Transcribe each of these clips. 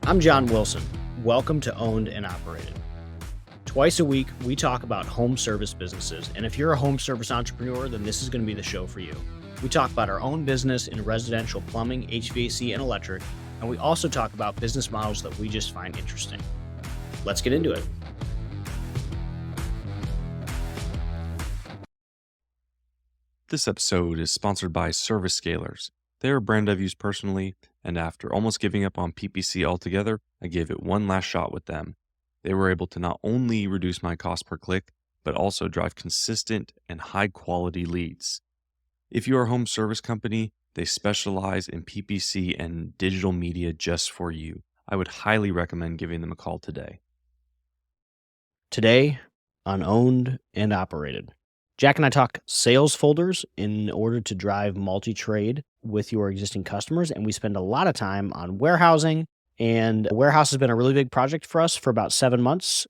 I'm John Wilson. Welcome to Owned and Operated. Twice a week, we talk about home service businesses, and if you're a home service entrepreneur, then this is going to be the show for you. We talk about our own business in residential plumbing, HVAC, and electric, and we also talk about business models that we just find interesting. Let's get into it. This episode is sponsored by Service Scalers. They're a brand I've used personally, and after almost giving up on PPC altogether, I gave it one last shot with them. They were able to not only reduce my cost per click, but also drive consistent and high-quality leads. If you're a home service company, they specialize in PPC and digital media just for you. I would highly recommend giving them a call today. Today on Owned and Operated, Jack and I talk sales folders in order to drive multi-trade with your existing customers, and we spend a lot of time on warehousing, and warehouse has been a really big project for us for about 7 months.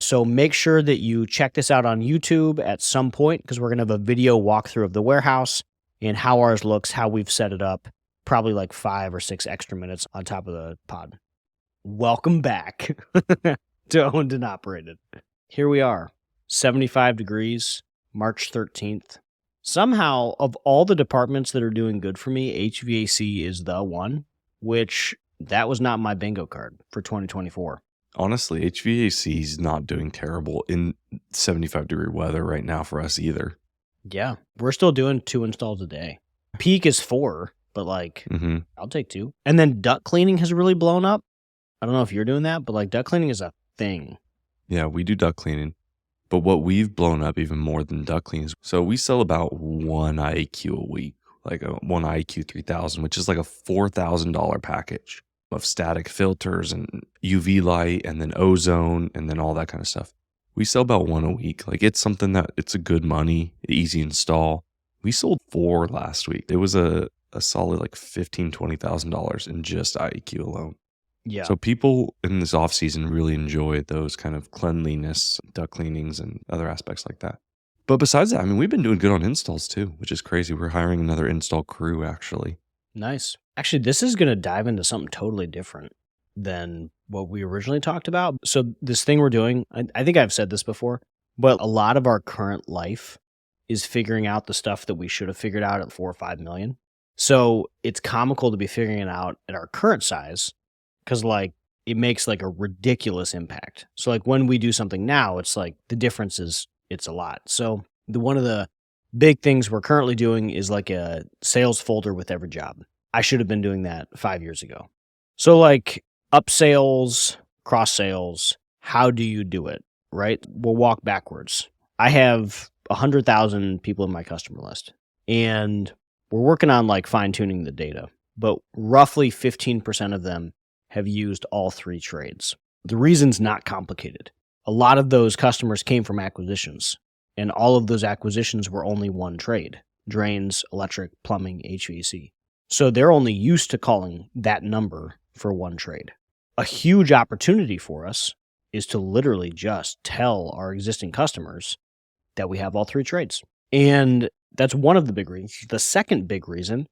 So make sure that you check this out on YouTube at some point, because we're going to have a video walkthrough of the warehouse and how ours looks, how we've set it up, probably like 5 or 6 extra minutes on top of the pod. Welcome back to Owned and Operated. Here we are, 75 degrees, March 13th. Somehow, of all the departments that are doing good for me, HVAC is the one, which that was not my bingo card for 2024. Honestly, HVAC is not doing terrible in 75-degree weather right now for us either. Yeah, we're still doing 2 installs a day. Peak is 4, but I'll take 2. And then duct cleaning has really blown up. I don't know if you're doing that, but duct cleaning is a thing. Yeah, we do duct cleaning. But what we've blown up even more than duct cleaning is, so we sell about one IAQ a week, one IAQ 3000, which is like a $4,000 package of static filters and UV light and then ozone and then all that kind of stuff. We sell about one a week. It's something that it's a good money, easy install. We sold 4 last week. It was a solid $15,000, $20,000 in just IAQ alone. Yeah. So people in this off season really enjoy those kind of cleanliness, duct cleanings, and other aspects like that. But besides that, we've been doing good on installs too, which is crazy. We're hiring another install crew actually. Nice. Actually, this is going to dive into something totally different than what we originally talked about. So this thing we're doing, I think I've said this before, but a lot of our current life is figuring out the stuff that we should have figured out at 4 or 5 million. So it's comical to be figuring it out at our current size, because it makes a ridiculous impact. So when we do something now, it's the difference is it's a lot. So one of the big things we're currently doing is a sales folder with every job. I should have been doing that 5 years ago. So upsales, cross sales, how do you do it, right? We'll walk backwards. I have 100,000 people in my customer list, and we're working on fine tuning the data, but roughly 15% of them have used all 3 trades. The reason's not complicated. A lot of those customers came from acquisitions, and all of those acquisitions were only one trade: drains, electric, plumbing, HVAC. So they're only used to calling that number for one trade. A huge opportunity for us is to literally just tell our existing customers that we have all 3 trades. And that's one of the big reasons. The second big reason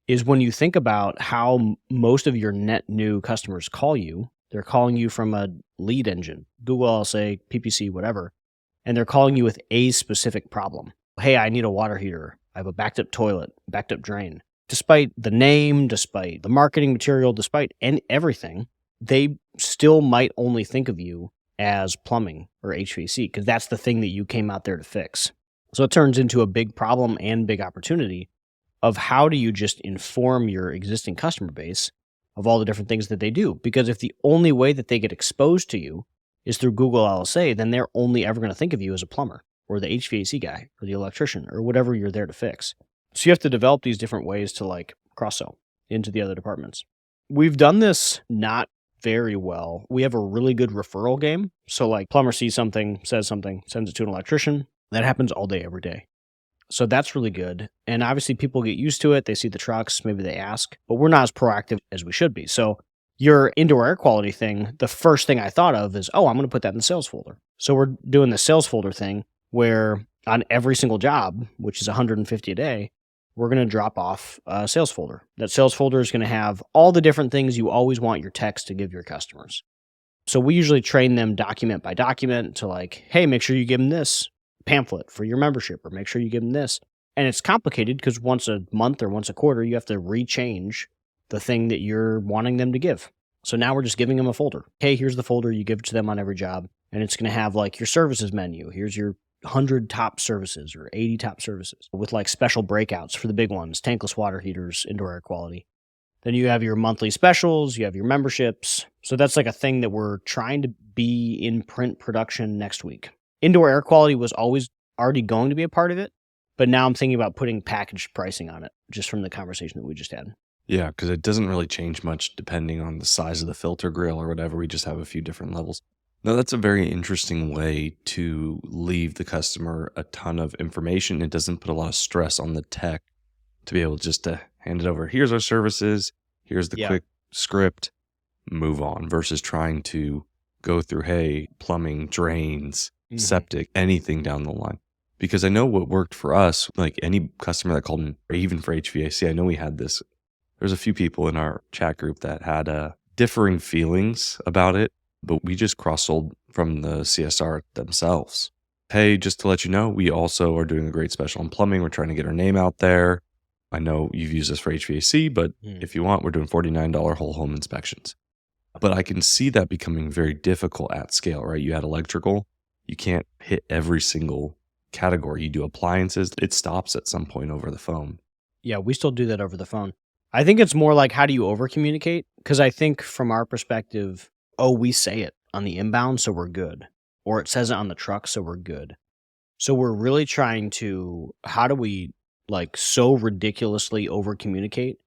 is when you think about how most of your net new customers call you, they're calling you from a lead engine, Google, I'll say, PPC, whatever, and they're calling you with a specific problem. Hey, I need a water heater. I have a backed up toilet, backed up drain. Despite the name, despite the marketing material, despite everything, they still might only think of you as plumbing or HVAC, because that's the thing that you came out there to fix. So it turns into a big problem and big opportunity of how do you just inform your existing customer base of all the different things that they do. Because if the only way that they get exposed to you is through Google LSA, then they're only ever going to think of you as a plumber or the HVAC guy or the electrician or whatever you're there to fix. So you have to develop these different ways to cross-sell into the other departments. We've done this not very well. We have a really good referral game. So plumber sees something, says something, sends it to an electrician. That happens all day, every day. So that's really good. And obviously people get used to it. They see the trucks, maybe they ask, but we're not as proactive as we should be. So your indoor air quality thing, the first thing I thought of is, I'm going to put that in the sales folder. So we're doing the sales folder thing where on every single job, which is 150 a day, we're going to drop off a sales folder. That sales folder is going to have all the different things you always want your techs to give your customers. So we usually train them document by document to like, hey, make sure you give them this pamphlet for your membership, or make sure you give them this. And it's complicated because once a month or once a quarter, you have to rechange the thing that you're wanting them to give. So now we're just giving them a folder. Hey, here's the folder you give to them on every job. And it's going to have like your services menu. Here's your 100 top services or 80 top services with like special breakouts for the big ones, tankless water heaters, indoor air quality. Then you have your monthly specials, you have your memberships. So that's like a thing that we're trying to be in print production next week. Indoor air quality was always already going to be a part of it, but now I'm thinking about putting packaged pricing on it just from the conversation that we just had. Yeah, because it doesn't really change much depending on the size of the filter grill or whatever. We just have a few different levels. Now, that's a very interesting way to leave the customer a ton of information. It doesn't put a lot of stress on the tech to be able just to hand it over. Here's our services. Here's the quick script. Move on versus trying to go through, hey, plumbing, drains, septic, anything down the line. Because I know what worked for us, like any customer that called in, or even for HVAC, I know we had this. There's a few people in our chat group that had differing feelings about it, but we just cross-sold from the CSR themselves. Hey, just to let you know, we also are doing a great special on plumbing. We're trying to get our name out there. I know you've used this for HVAC, but if you want, we're doing $49 whole home inspections. But I can see that becoming very difficult at scale, right? You add electrical, you can't hit every single category. You do appliances, it stops at some point over the phone. Yeah, we still do that over the phone. I think it's more like, how do you over communicate? Because I think from our perspective, we say it on the inbound, so we're good. Or it says it on the truck, so we're good. So we're really trying to, how do we like so ridiculously over communicate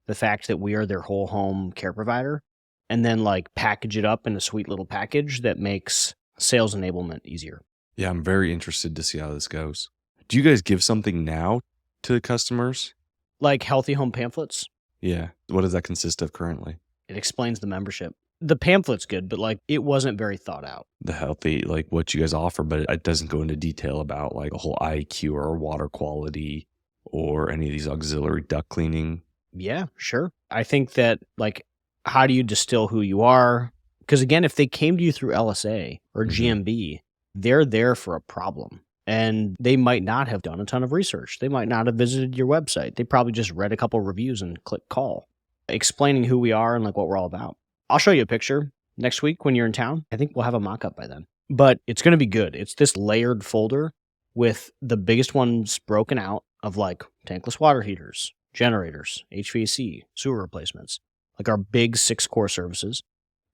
the fact that we are their whole home care provider, and then like package it up in a sweet little package that makes sales enablement easier. Yeah, I'm very interested to see how this goes. Do you guys give something now to the customers? Like healthy home pamphlets? Yeah. What does that consist of currently? It explains the membership. The pamphlet's good, but like it wasn't very thought out. The healthy, like what you guys offer, but it doesn't go into detail about like a whole IQ or water quality or any of these auxiliary duct cleaning. Yeah, sure. I think that like, how do you distill who you are? Because again, if they came to you through LSA or GMB, they're there for a problem. And they might not have done a ton of research. They might not have visited your website. They probably just read a couple reviews and click call, explaining who we are and like what we're all about. I'll show you a picture next week when you're in town. I think we'll have a mock-up by then. But it's going to be good. It's this layered folder with the biggest ones broken out of like tankless water heaters, generators, HVAC, sewer replacements, like our big 6 core services.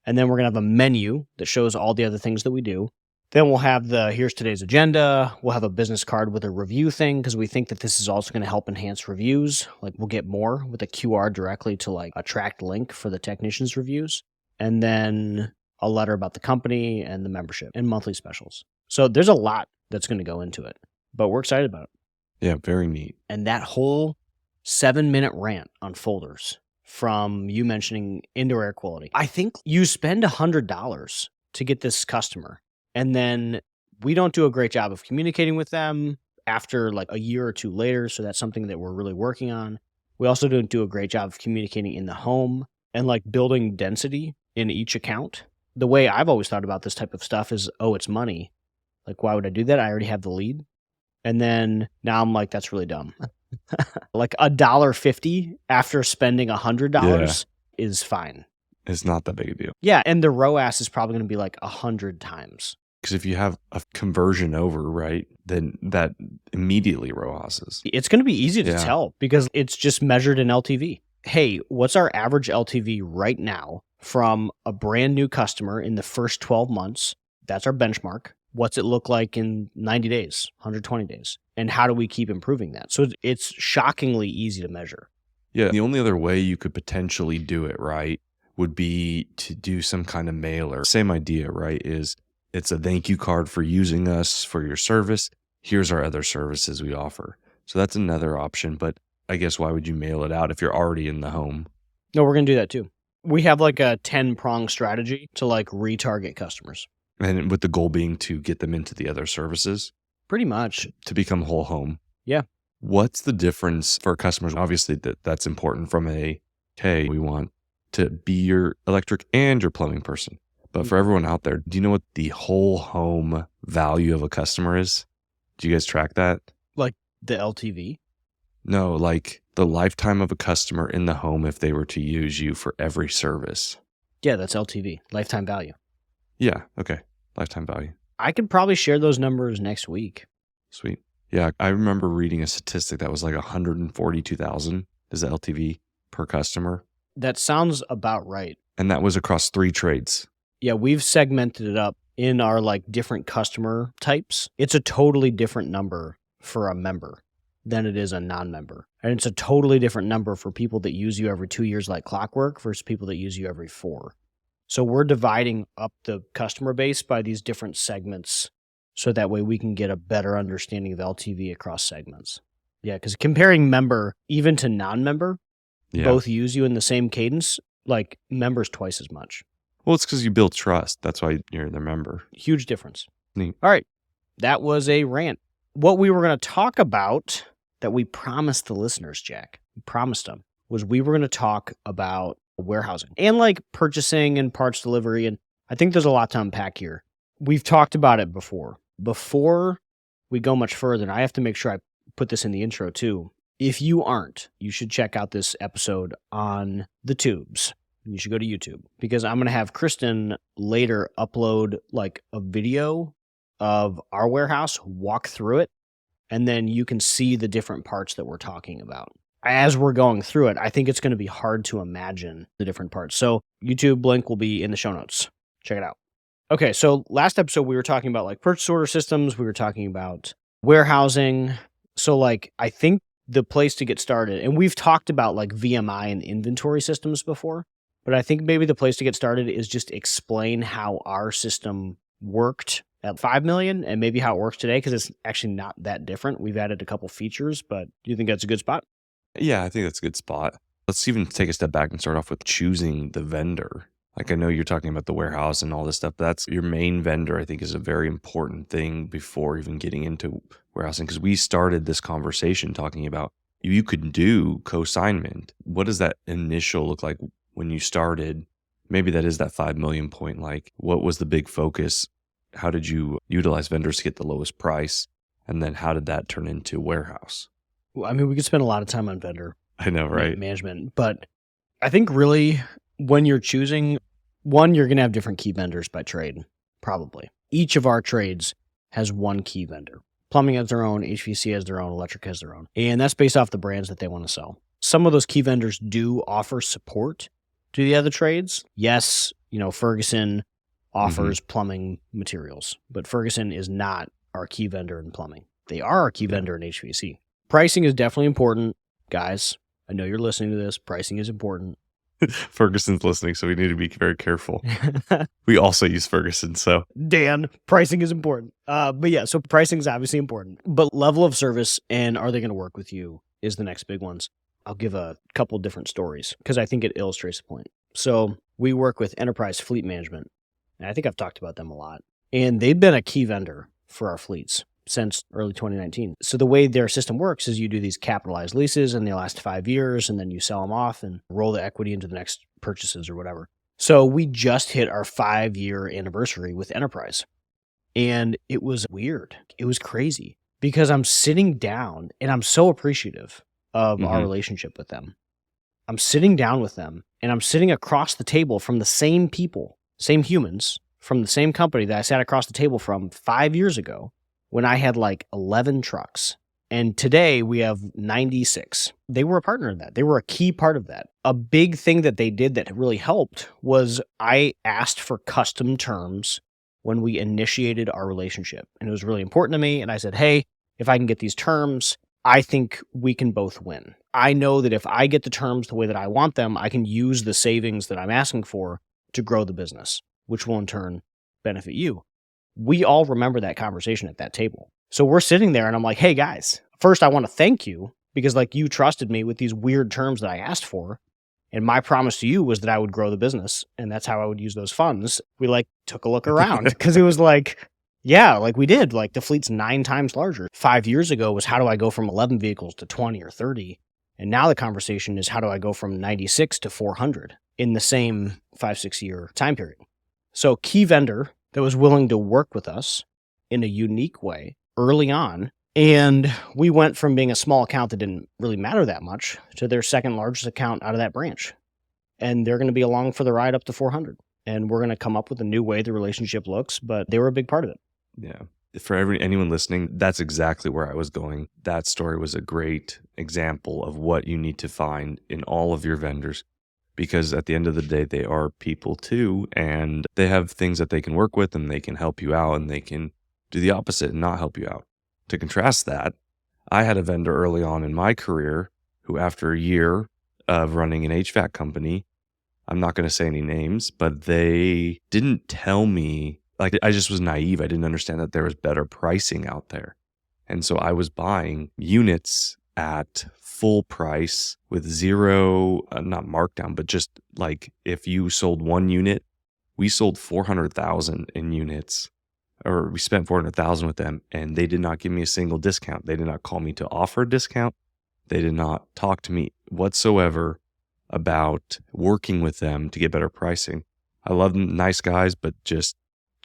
And then we're going to have a menu that shows all the other things that we do. Then we'll have here's today's agenda. We'll have a business card with a review thing because we think that this is also going to help enhance reviews. Like we'll get more with a QR directly to like a tracked link for the technicians' reviews. And then a letter about the company and the membership and monthly specials. So there's a lot that's going to go into it, but we're excited about it. Yeah, very neat. And that whole 7-minute rant on folders from you mentioning indoor air quality. I think you spend $100 to get this customer. And then we don't do a great job of communicating with them after like a year or two later. So that's something that we're really working on. We also don't do a great job of communicating in the home and like building density in each account. The way I've always thought about this type of stuff is, it's money. Like, why would I do that? I already have the lead. And then now I'm like, that's really dumb. Like $1.50 after spending $100 is fine. It's not that big a deal. Yeah. And the ROAS is probably going to be like 100 times. Because if you have a conversion over, right, then that immediately ROASes. It's going to be easy to tell because it's just measured in LTV. Hey, what's our average LTV right now from a brand new customer in the first 12 months? That's our benchmark. What's it look like in 90 days, 120 days? And how do we keep improving that? So it's shockingly easy to measure. Yeah. The only other way you could potentially do it, right, would be to do some kind of mailer. Same idea, right, is it's a thank you card for using us for your service. Here's our other services we offer. So that's another option. But I guess why would you mail it out if you're already in the home? No, we're going to do that too. We have like a 10-prong strategy to like retarget customers. And with the goal being to get them into the other services? Pretty much. To become whole home. Yeah. What's the difference for customers? Obviously, that's important from hey, we want to be your electric and your plumbing person. But for everyone out there, do you know what the whole home value of a customer is? Do you guys track that? Like the LTV? No, like the lifetime of a customer in the home if they were to use you for every service. Yeah, that's LTV, lifetime value. Yeah, okay. Lifetime value. I could probably share those numbers next week. Sweet. Yeah, I remember reading a statistic that was like 142,000 is the LTV per customer. That sounds about right. And that was across 3 trades. Yeah, we've segmented it up in our like different customer types. It's a totally different number for a member than it is a non-member. And it's a totally different number for people that use you every 2 years like clockwork versus people that use you every 4. So we're dividing up the customer base by these different segments so that way we can get a better understanding of LTV across segments. Yeah, because comparing member even to non-member, both use you in the same cadence, like members twice as much. Well, it's because you build trust. That's why you're their member. Huge difference. Neat. All right. That was a rant. What we were going to talk about that we promised the listeners, Jack, we promised them, was we were going to talk about warehousing and like purchasing and parts delivery. And I think there's a lot to unpack here. We've talked about it before. Before we go much further, and I have to make sure I put this in the intro too. If you aren't, you should check out this episode on the tubes. You should go to YouTube because I'm going to have Kristen later upload like a video of our warehouse, walk through it, and then you can see the different parts that we're talking about. As we're going through it, I think it's going to be hard to imagine the different parts. So YouTube link will be in the show notes. Check it out. Okay, so last episode we were talking about like purchase order systems. We were talking about warehousing. So like I think the place to get started, and we've talked about like VMI and inventory systems before, but I think maybe the place to get started is just explain how our system worked at 5 million and maybe how it works today because it's actually not that different. We've added a couple features, but do you think that's a good spot? Yeah, I think that's a good spot. Let's even take a step back and start off with choosing the vendor. Like I know you're talking about the warehouse and all this stuff, but that's your main vendor, I think is a very important thing before even getting into warehousing because we started this conversation talking about you could do consignment. What does that initial look like when you started? Maybe that is that 5 million point. Like what was the big focus? How did you utilize vendors to get the lowest price? And then how did that turn into warehouse? Well, I mean, we could spend a lot of time on vendor I know, right? management, but I think really when you're choosing one, you're going to have different key vendors by trade, probably. Each of our trades has one key vendor. Plumbing has their own, HVAC has their own, electric has their own. And that's based off the brands that they want to sell. Some of those key vendors do offer support to the other trades. Yes, Ferguson offers plumbing materials, but Ferguson is not our key vendor in plumbing. They are our key vendor in HVAC. Pricing is definitely important, guys. I know you're listening to this. Pricing is important. Ferguson's listening, so we need to be very careful. We also use Ferguson, so. Dan, pricing is important. But yeah, so pricing is obviously important. But level of service and are they going to work with you is the next big ones. I'll give a couple different stories because I think it illustrates the point. So we work with Enterprise Fleet Management, and I think I've talked about them a lot. And they've been a key vendor for our fleets since early 2019. So the way their system works is you do these capitalized leases and they last 5 years and then you sell them off and roll the equity into the next purchases or whatever. So we just hit our 5-year anniversary with Enterprise and it was weird. It was crazy because I'm sitting down and I'm so appreciative of our relationship with them. I'm sitting down with them and I'm sitting across the table from the same people, same humans from the same company that I sat across the table from 5 years ago when I had like 11 trucks. And today we have 96. They were a partner in that. They were a key part of that. A big thing that they did that really helped was I asked for custom terms when we initiated our relationship. And it was really important to me. And I said, hey, if I can get these terms, I think we can both win. I know that if I get the terms the way that I want them, I can use the savings that I'm asking for to grow the business, which will in turn benefit you. We all remember that conversation at that table. So we're sitting there and I'm like, hey guys, first I want to thank you because like you trusted me with these weird terms that I asked for. And my promise to you was that I would grow the business and that's how I would use those funds. We like took a look around because it was like, Yeah, like we did. Like the fleet's 9 times larger. 5 years ago was how do I go from 11 vehicles to 20 or 30? And now the conversation is how do I go from 96 to 400 in the same 5-6 year time period. So key vendor that was willing to work with us in a unique way early on. And we went from being a small account that didn't really matter that much to their second largest account out of that branch. And they're going to be along for the ride up to 400. And we're going to come up with a new way the relationship looks, but they were a big part of it. Yeah. For anyone listening, that's exactly where I was going. That story was a great example of what you need to find in all of your vendors, because at the end of the day, they are people too, and they have things that they can work with, and they can help you out, and they can do the opposite and not help you out. To contrast that, I had a vendor early on in my career who, after a year of running an HVAC company, I'm not going to say any names, but they didn't tell me, like, I just was naive. I didn't understand that there was better pricing out there. And so I was buying units at full price with zero, not markdown, but just like if you sold one unit, we sold 400,000 in units, or we spent 400,000 with them, and they did not give me a single discount. They did not call me to offer a discount. They did not talk to me whatsoever about working with them to get better pricing. I love them, nice guys, but just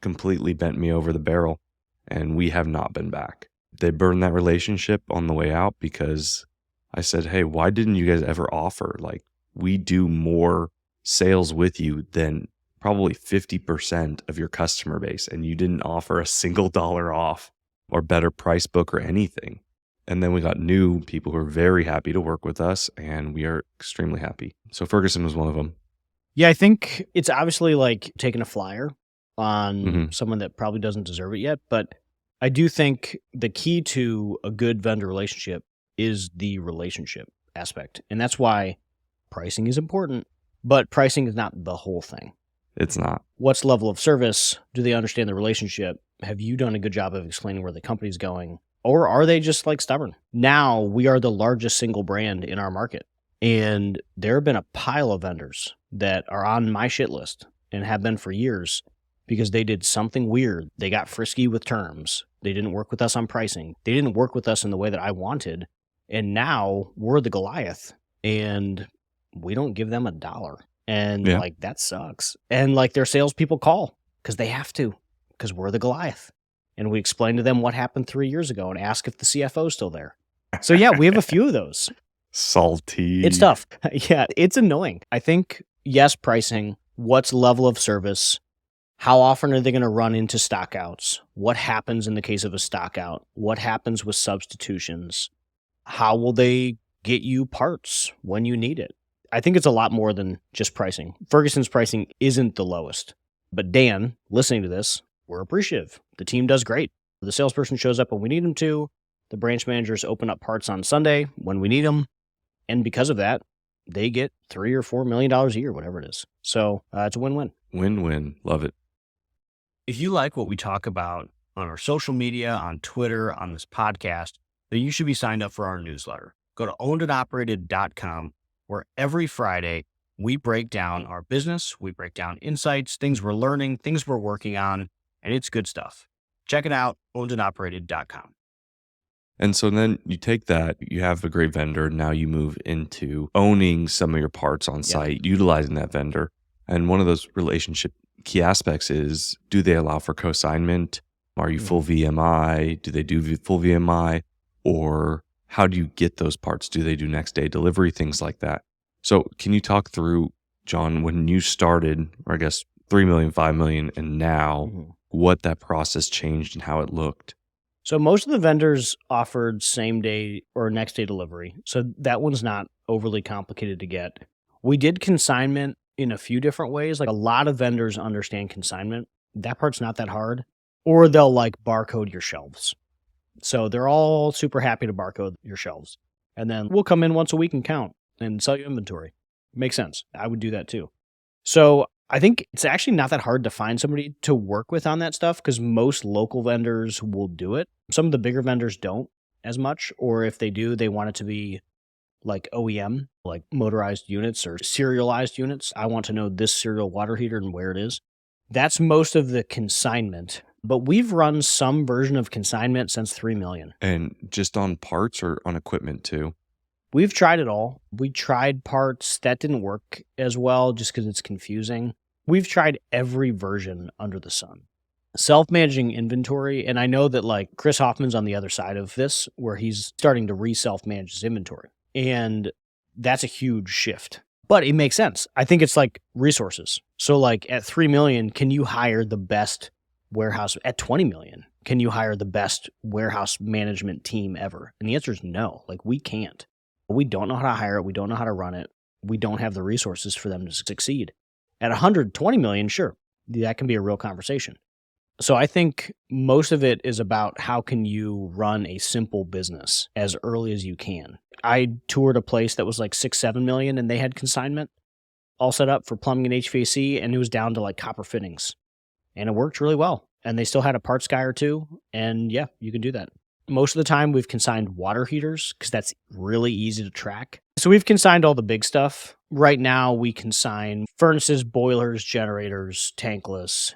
completely bent me over the barrel, and we have not been back. They burned that relationship on the way out because I said, hey, why didn't you guys ever offer? Like, we do more sales with you than probably 50% of your customer base, and you didn't offer a single dollar off or better price book or anything. And then we got new people who are very happy to work with us, and we are extremely happy. So Ferguson was one of them. Yeah, I think it's obviously like taking a flyer on someone that probably doesn't deserve it yet. But I do think the key to a good vendor relationship is the relationship aspect. And that's why pricing is important, but pricing is not the whole thing. It's not. What's level of service? Do they understand the relationship? Have you done a good job of explaining where the company's going? Or are they just like stubborn? Now we are the largest single brand in our market. And there have been a pile of vendors that are on my shit list and have been for years because they did something weird. They got frisky with terms. They didn't work with us on pricing. They didn't work with us in the way that I wanted. And now we're the Goliath and we don't give them $1. And like, that sucks. And like their salespeople call because they have to, because we're the Goliath. And we explain to them what happened 3 years ago and ask if the CFO is still there. So yeah, we have a few of those. Salty. It's tough. Yeah, it's annoying. I think, yes, pricing, what's level of service, how often are they going to run into stockouts, what happens in the case of a stockout, what happens with substitutions, how will they get you parts when you need it. I think it's a lot more than just pricing. Ferguson's pricing isn't the lowest. But Dan, listening to this, we're appreciative. The team does great. The salesperson shows up when we need them to. The branch managers open up parts on Sunday when we need them. And because of that, they get $3 or $4 million a year, whatever it is. So it's a win-win. Win-win. Love it. If you like what we talk about on our social media, on Twitter, on this podcast, then you should be signed up for our newsletter. Go to ownedandoperated.com, where every Friday we break down our business, we break down insights, things we're learning, things we're working on, and it's good stuff. Check it out, ownedandoperated.com. And so then you take that, you have a great vendor. Now you move into owning some of your parts on site, utilizing that vendor. And one of those relationship key aspects is, do they allow for consignment? Are you full VMI? Do they do full VMI? Or how do you get those parts? Do they do next day delivery? Things like that. So can you talk through, John, when you started, or I guess 3 million, 5 million, and now what that process changed and how it looked? So most of the vendors offered same day or next day delivery. So that one's not overly complicated to get. We did consignment in a few different ways. Like a lot of vendors understand consignment. That part's not that hard. Or they'll like barcode your shelves. So they're all super happy to barcode your shelves. And then we'll come in once a week and count and sell you inventory. Makes sense. I would do that too. So I think it's actually not that hard to find somebody to work with on that stuff because most local vendors will do it. Some of the bigger vendors don't as much, or if they do, they want it to be like OEM, like motorized units or serialized units. I want to know this serial water heater and where it is. That's most of the consignment. But we've run some version of consignment since 3 million. And just on parts or on equipment too? We've tried it all. We tried parts. That didn't work as well just because it's confusing. We've tried every version under the sun. Self-managing inventory, and I know that like Chris Hoffman's on the other side of this, where he's starting to re-self-manage his inventory. And that's a huge shift. But it makes sense. I think it's like resources. So like at 3 million, can you hire the best warehouse? At 20 million, can you hire the best warehouse management team ever? And the answer is no. Like we can't. We don't know how to hire it. We don't know how to run it. We don't have the resources for them to succeed. At 120 million, sure, that can be a real conversation. So I think most of it is about how can you run a simple business as early as you can. I toured a place that was like 6-7 million and they had consignment all set up for plumbing and HVAC, and it was down to like copper fittings. And it worked really well. And they still had a parts guy or two. And yeah, you can do that. Most of the time we've consigned water heaters because that's really easy to track. So we've consigned all the big stuff. Right now we consign furnaces, boilers, generators, tankless.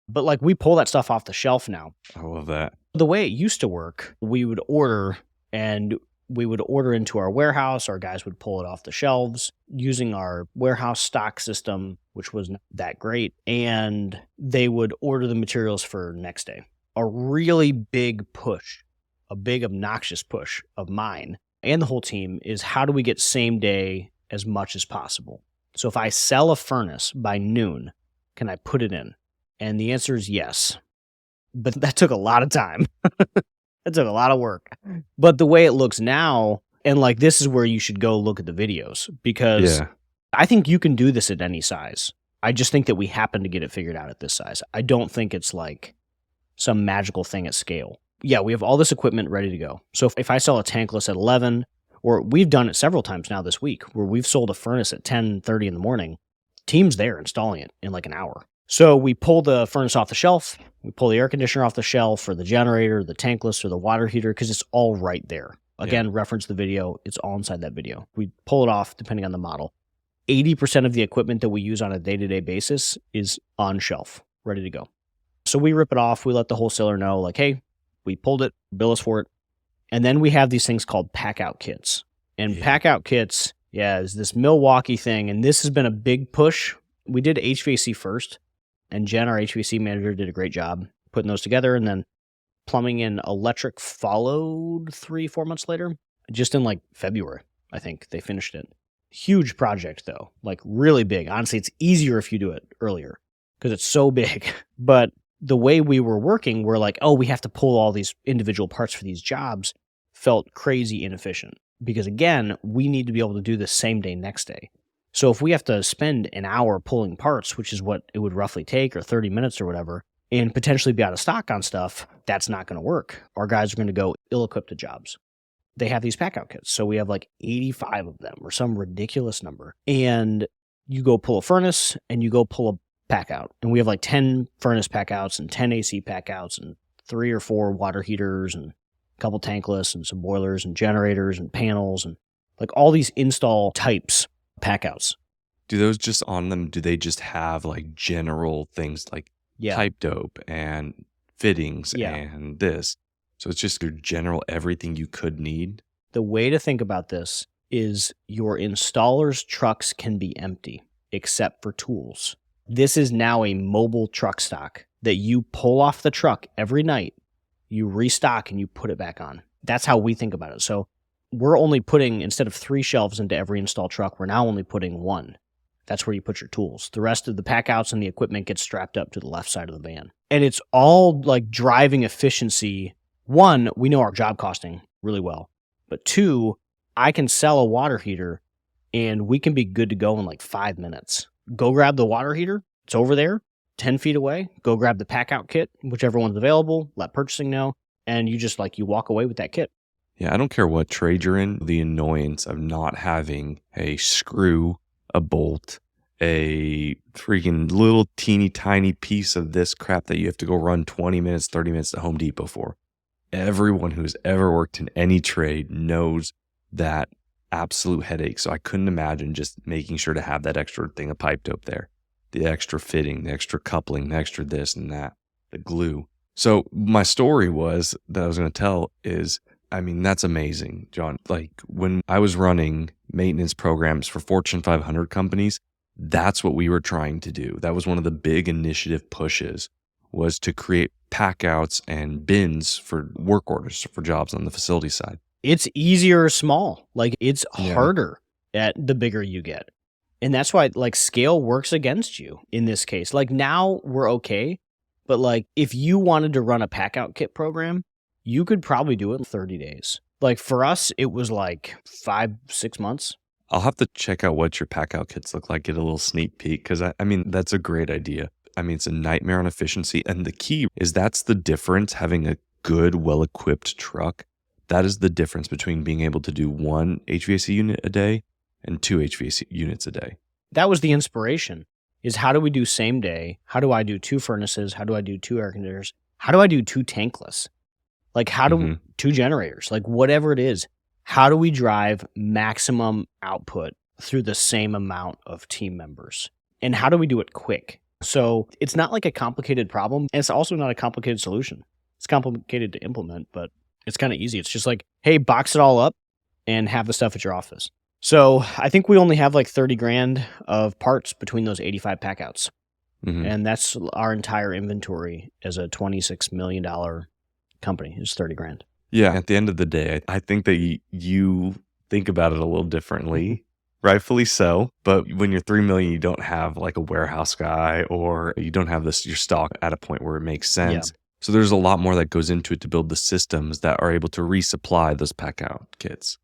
But like we pull that stuff off the shelf now. I love that. The way it used to work, we would order into our warehouse. Our guys would pull it off the shelves using our warehouse stock system, which wasn't that great. And they would order the materials for next day. A really big push, a big obnoxious push of mine and the whole team is how do we get same day as much as possible? So if I sell a furnace by noon, can I put it in? And the answer is yes. But that took a lot of time. That took a lot of work. But the way it looks now, and like this is where you should go look at the videos, because I think you can do this at any size. I just think that we happen to get it figured out at this size. I don't think it's like some magical thing at scale. Yeah, we have all this equipment ready to go. So if I sell a tankless at 11, or we've done it several times now this week, where we've sold a furnace at 10:30 in the morning, team's there installing it in like an hour. So we pull the furnace off the shelf, we pull the air conditioner off the shelf, or the generator, the tankless, or the water heater, because it's all right there. Again, reference the video, it's all inside that video. We pull it off depending on the model. 80% of the equipment that we use on a day-to-day basis is on shelf, ready to go. So we rip it off, we let the wholesaler know, like, hey, we pulled it, bill us for it. And then we have these things called Packout Kits. And Packout Kits, is this Milwaukee thing, and this has been a big push. We did HVAC first. And Jen, our HVAC manager, did a great job putting those together. And then plumbing and electric followed 3-4 months later. Just in like February, I think they finished it. Huge project, though. Like really big. Honestly, it's easier if you do it earlier because it's so big. But the way we were working, we're like, oh, we have to pull all these individual parts for these jobs, felt crazy inefficient. Because again, we need to be able to do this same day, next day. So if we have to spend an hour pulling parts, which is what it would roughly take, or 30 minutes or whatever, and potentially be out of stock on stuff, that's not going to work. Our guys are going to go ill-equipped to jobs. They have these Packout Kits. So we have like 85 of them or some ridiculous number. And you go pull a furnace and you go pull a Packout. And we have like 10 furnace Packouts and 10 AC Packouts and 3 or 4 water heaters and a couple tankless and some boilers and generators and panels and like all these install types. Packouts. Do those just on them, do they just have like general things like pipe dope and fittings and this? So it's just your general everything you could need? The way to think about this is your installer's trucks can be empty except for tools. This is now a mobile truck stock that you pull off the truck every night, you restock and you put it back on. That's how we think about it. So we're only putting, instead of 3 shelves into every installed truck, we're now only putting 1. That's where you put your tools. The rest of the packouts and the equipment gets strapped up to the left side of the van. And it's all like driving efficiency. 1, we know our job costing really well. But 2, I can sell a water heater and we can be good to go in like 5 minutes. Go grab the water heater. It's over there, 10 feet away. Go grab the Packout Kit, whichever one's available. Let purchasing know. And you just you walk away with that kit. Yeah, I don't care what trade you're in, the annoyance of not having a screw, a bolt, a freaking little teeny tiny piece of this crap that you have to go run 20 minutes, 30 minutes to Home Depot for. Everyone who's ever worked in any trade knows that absolute headache. So I couldn't imagine just making sure to have that extra thing of pipe dope there. The extra fitting, the extra coupling, the extra this and that, the glue. So my story was that I was going to tell is, I mean, that's amazing, John. Like when I was running maintenance programs for Fortune 500 companies, that's what we were trying to do. That was one of the big initiative pushes, was to create packouts and bins for work orders for jobs on the facility side. It's easier small. Like it's Yeah. harder at the bigger you get. And that's why like scale works against you in this case. Like now we're okay, but like if you wanted to run a Packout Kit program, you could probably do it in 30 days. Like for us, it was like 5-6 months. I'll have to check out what your Packout kits look like, get a little sneak peek, because I mean, that's a great idea. I mean, it's a nightmare on efficiency. And the key is that's the difference, having a good, well-equipped truck. That is the difference between being able to do one HVAC unit a day and 2 HVAC units a day. That was the inspiration, is how do we do same day? How do I do 2 furnaces? How do I do 2 air conditioners? How do I do 2 tankless? Like how do 2 generators? Like whatever it is, how do we drive maximum output through the same amount of team members? And how do we do it quick? So it's not like a complicated problem. And it's also not a complicated solution. It's complicated to implement, but it's kind of easy. It's just like, hey, box it all up and have the stuff at your office. So I think we only have like 30 grand of parts between those 85 packouts. And that's our entire inventory as a $26 million company is 30 grand. Yeah. At the end of the day, I think that you think about it a little differently, rightfully so. But when you're 3 million, you don't have like a warehouse guy, or you don't have your stock at a point where it makes sense. Yeah. So there's a lot more that goes into it to build the systems that are able to resupply those Packout kits.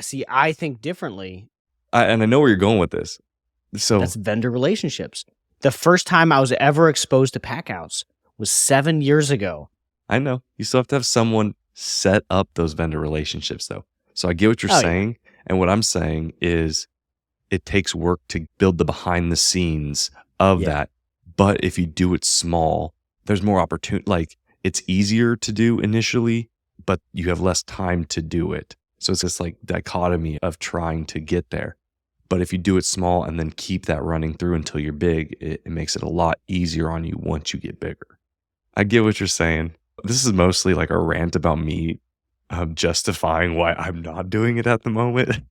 See, I think differently. And I know where you're going with this. So that's vendor relationships. The first time I was ever exposed to packouts was 7 years ago. I know. You still have to have someone set up those vendor relationships, though. So I get what you're saying. Yeah. And what I'm saying is it takes work to build the behind the scenes of that. But if you do it small, there's more opportunity. Like it's easier to do initially, but you have less time to do it. So it's this like dichotomy of trying to get there. But if you do it small and then keep that running through until you're big, it makes it a lot easier on you once you get bigger. I get what you're saying. This is mostly like a rant about me justifying why I'm not doing it at the moment.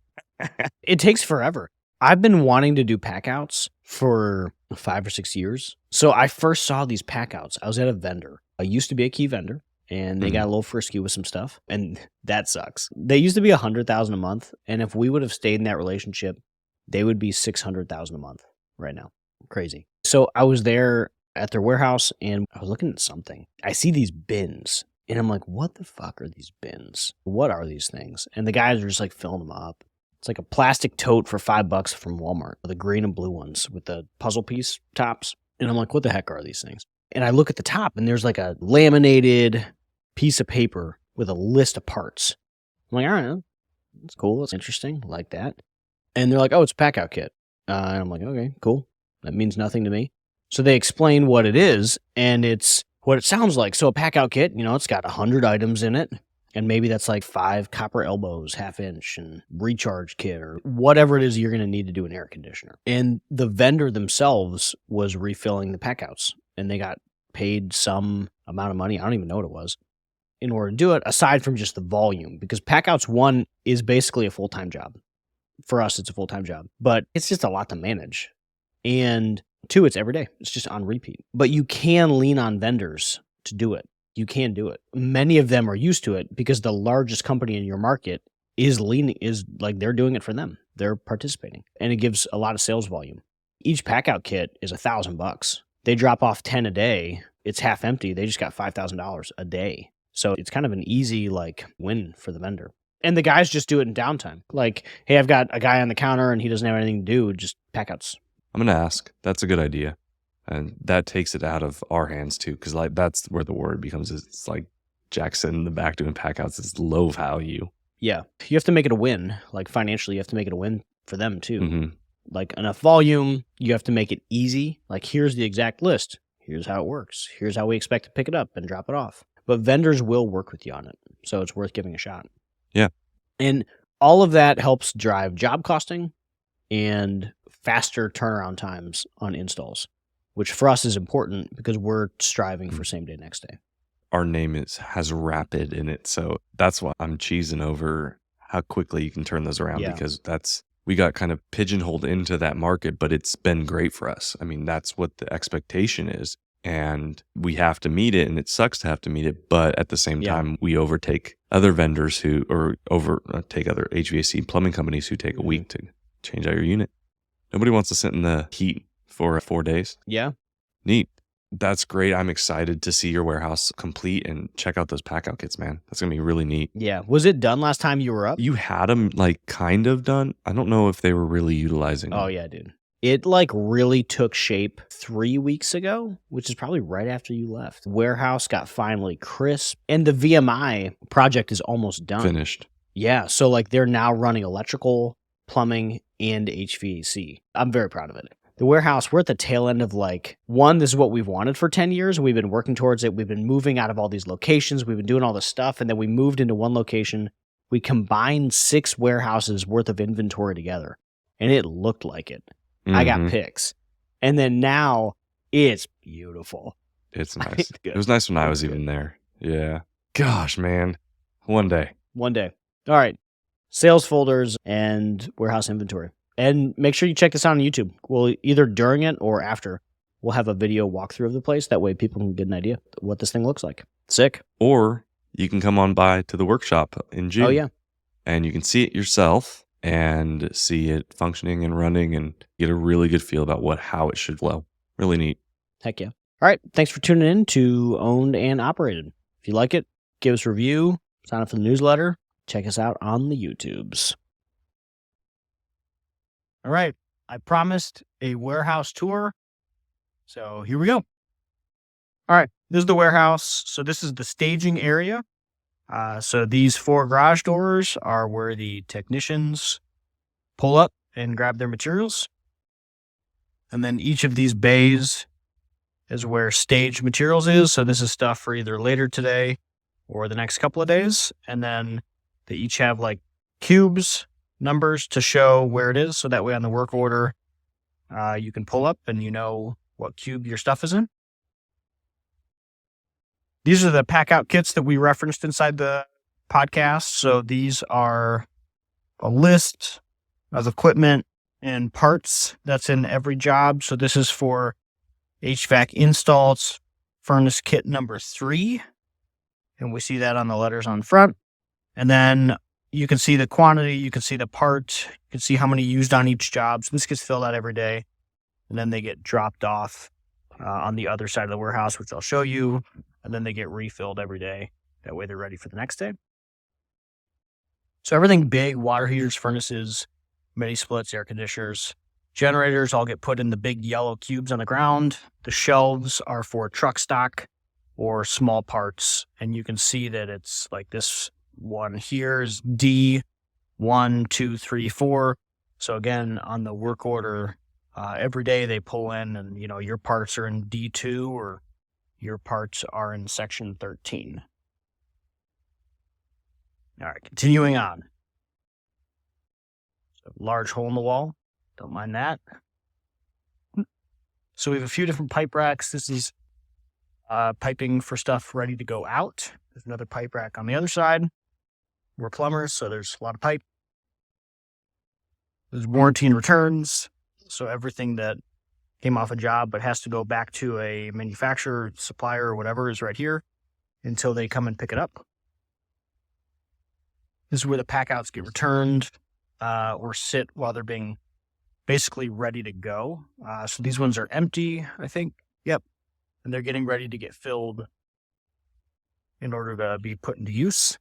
It takes forever. I've been wanting to do packouts for 5 or 6 years. So I first saw these packouts. I was at a vendor. I used to be a key vendor. And they got a little frisky with some stuff, and that sucks. They used to be $100,000 a month, and if we would have stayed in that relationship, they would be $600,000 a month right now. Crazy. So I was there at their warehouse, and I was looking at something. I see these bins, and I'm like, what the fuck are these bins? What are these things? And the guys are just like filling them up. It's like a plastic tote for $5 from Walmart, the green and blue ones with the puzzle piece tops. And I'm like, what the heck are these things? And I look at the top, and there's like a laminated piece of paper with a list of parts. I'm like, all right, that's cool. That's interesting. I like that. And they're like, oh, it's a Packout kit. And I'm like, okay, cool. That means nothing to me. So they explain what it is, and it's what it sounds like. So a Packout kit, it's got 100 items in it, and maybe that's like 5 copper elbows, 1/2 inch, and recharge kit, or whatever it is you're going to need to do an air conditioner. And the vendor themselves was refilling the packouts, and they got paid some amount of money. I don't even know what it was in order to do it, aside from just the volume, because Packouts 1 is basically a full-time job. For us, it's a full-time job, but it's just a lot to manage. And 2, it's every day. It's just on repeat. But you can lean on vendors to do it. You can do it. Many of them are used to it because the largest company in your market is like they're doing it for them. They're participating, and it gives a lot of sales volume. Each Packout kit is $1,000. They drop off 10 a day. It's half empty. They just got $5,000 a day. So it's kind of an easy like win for the vendor. And the guys just do it in downtime. Like, hey, I've got a guy on the counter and he doesn't have anything to do, just packouts. I'm going to ask. That's a good idea. And that takes it out of our hands too. Cause like that's where the word becomes, it's like Jack sitting in the back doing packouts. It's low value. Yeah. You have to make it a win. Like financially, you have to make it a win for them too. Like enough volume, you have to make it easy. Like here's the exact list. Here's how it works. Here's how we expect to pick it up and drop it off. But vendors will work with you on it. So it's worth giving a shot. Yeah. And all of that helps drive job costing and faster turnaround times on installs, which for us is important because we're striving for same day, next day. our name has rapid in it. So that's why I'm cheesing over how quickly you can turn those around, Yeah. because we got kind of pigeonholed into that market, but it's been great for us. I mean, that's what the expectation is. And we have to meet it, and it sucks to have to meet it. But at the same Yeah. time, we overtake other vendors take other HVAC plumbing companies who take a week to change out your unit. Nobody wants to sit in the heat for 4 days. Yeah. Neat. That's great. I'm excited to see your warehouse complete and check out those Packout Kits, man. That's going to be really neat. Yeah. Was it done last time you were up? You had them like kind of done. I don't know if they were really utilizing them. Oh, yeah, dude. It like really took shape 3 weeks ago, which is probably right after you left. The warehouse got finally crisp, and the VMI project is almost done. Finished. Yeah. So like they're now running electrical, plumbing, and HVAC. I'm very proud of it. The warehouse, we're at the tail end of like, one, this is what we've wanted for 10 years. We've been working towards it. We've been moving out of all these locations. We've been doing all this stuff. And then we moved into one location. We combined 6 warehouses worth of inventory together. And it looked like it. I got pics. And then now it's beautiful. It's nice. It was nice when I was even there. Yeah. Gosh, man. One day. One day. All right. Sales folders and warehouse inventory. And make sure you check this out on YouTube. We'll either during it or after, we'll have a video walkthrough of the place. That way people can get an idea what this thing looks like. Sick. Or you can come on by to the workshop in June. Oh, yeah. And you can see it yourself and see it functioning and running and get a really good feel about how it should flow. Really neat. Heck yeah. All right. Thanks for tuning in to Owned and Operated. If you like it, give us a review, sign up for the newsletter, check us out on the YouTubes. All right. I promised a warehouse tour. So here we go. All right. This is the warehouse. So this is the staging area. So these 4 garage doors are where the technicians pull up and grab their materials. And then each of these bays is where staged materials is. So this is stuff for either later today or the next couple of days. And then they each have like cubes, numbers to show where it is. So that way on the work order, you can pull up and you know what cube your stuff is in. These are the Packout Kits that we referenced inside the podcast. So these are a list of equipment and parts that's in every job. So this is for HVAC installs, furnace kit number 3. And we see that on the letters on front. And then you can see the quantity, you can see the part, you can see how many used on each job. So this gets filled out every day. And then they get dropped off on the other side of the warehouse, which I'll show you. And then they get refilled every day. That way they're ready for the next day. So everything big, water heaters, furnaces, mini splits, air conditioners, generators all get put in the big yellow cubes on the ground. The shelves are for truck stock or small parts. And you can see that it's like this one here is D 1, 2, 3, 4. So again, on the work order, every day they pull in and, you know, your parts are in D2 or your parts are in section 13. All right, continuing on. So large hole in the wall. Don't mind that. So we have a few different pipe racks. This is piping for stuff ready to go out. There's another pipe rack on the other side. We're plumbers, so there's a lot of pipe. There's warranty and returns. So everything that came off a job but has to go back to a manufacturer, supplier, or whatever is right here until they come and pick it up. This is where the packouts get returned or sit while they're being basically ready to go. So these ones are empty, I think. Yep. And they're getting ready to get filled in order to be put into use.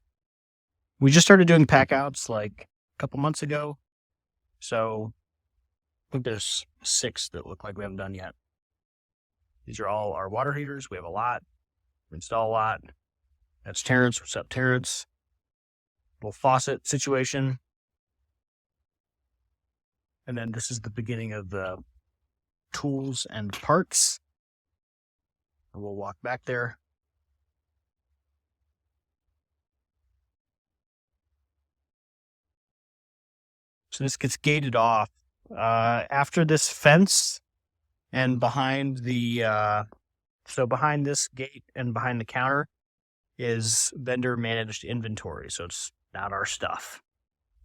We just started doing packouts like a couple months ago. So I think there's 6 that look like we haven't done yet. These are all our water heaters. We have a lot. We install a lot. That's Terrence. What's up, Terrence? Little faucet situation. And then this is the beginning of the tools and parts. And we'll walk back there. So this gets gated off. After this fence and behind the, so behind this gate and behind the counter, is vendor managed inventory. So it's not our stuff.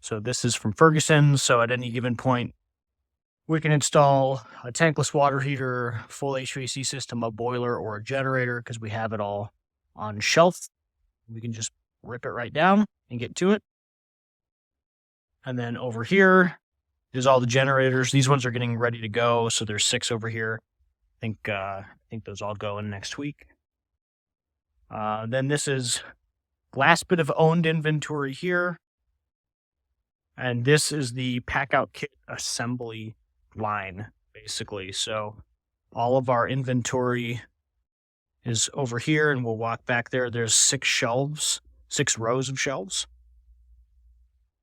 So this is from Ferguson. So at any given point, we can install a tankless water heater, full HVAC system, a boiler, or a generator because we have it all on shelf. We can just rip it right down and get to it. And then over here is all the generators. These ones are getting ready to go. So there's 6 over here. I think those all go in next week. Then this is last bit of owned inventory here. And this is the Packout Kit assembly line, basically. So all of our inventory is over here, and we'll walk back there. There's 6 shelves, 6 rows of shelves.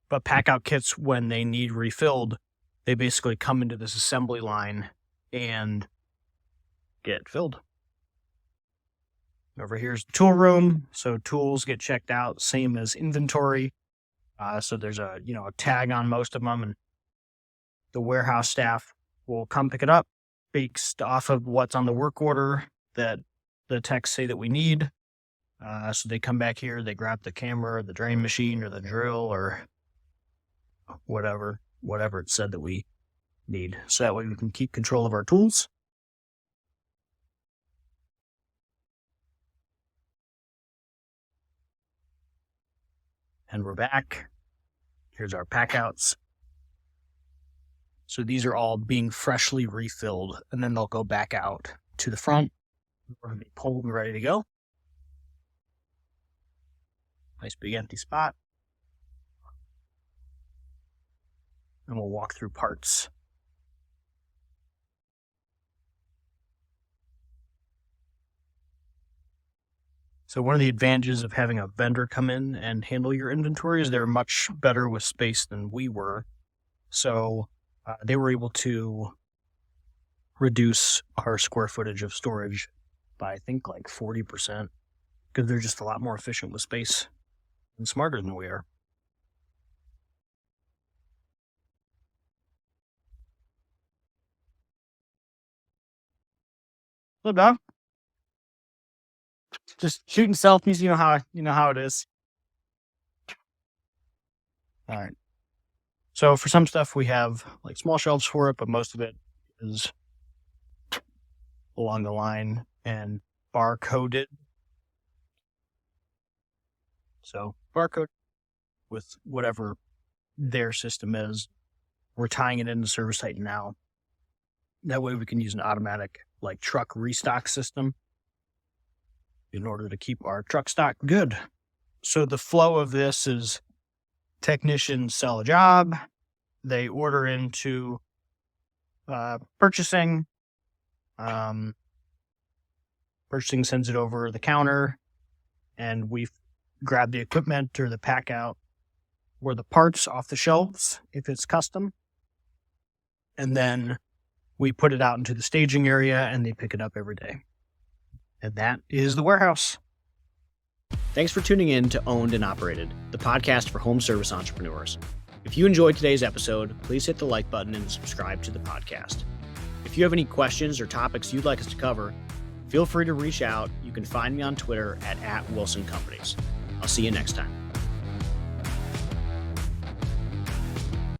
But Packout Kits, when they need refilled, they basically come into this assembly line and get filled. Over here's the tool room. So tools get checked out, same as inventory. So there's a tag on most of them, and the warehouse staff will come pick it up based off of what's on the work order that the techs say that we need. So they come back here, they grab the camera, the drain machine, or the drill, or whatever it said that we need. So that way we can keep control of our tools. And we're back. Here's our packouts. So these are all being freshly refilled, and then they'll go back out to the front. We're going to be pulled and ready to go. Nice big empty spot. And we'll walk through parts. So one of the advantages of having a vendor come in and handle your inventory is they're much better with space than we were. So they were able to reduce our square footage of storage by, I think, like 40%, because they're just a lot more efficient with space and smarter than we are. Hello, dog. Just shooting selfies, you know how it is. All right. So for some stuff we have like small shelves for it, but most of it is along the line and barcoded. So barcode with whatever their system is. We're tying it into Service Titan now. That way we can use an automatic like truck restock system in order to keep our truck stock good. So the flow of this is technicians sell a job, they order into purchasing. Purchasing sends it over the counter, and we grab the equipment or the pack out or the parts off the shelves if it's custom. And then we put it out into the staging area, and they pick it up every day. And that is the warehouse. Thanks for tuning in to Owned and Operated, the podcast for home service entrepreneurs. If you enjoyed today's episode, please hit the like button and subscribe to the podcast. If you have any questions or topics you'd like us to cover, feel free to reach out. You can find me on Twitter at @WilsonCompanies. I'll see you next time.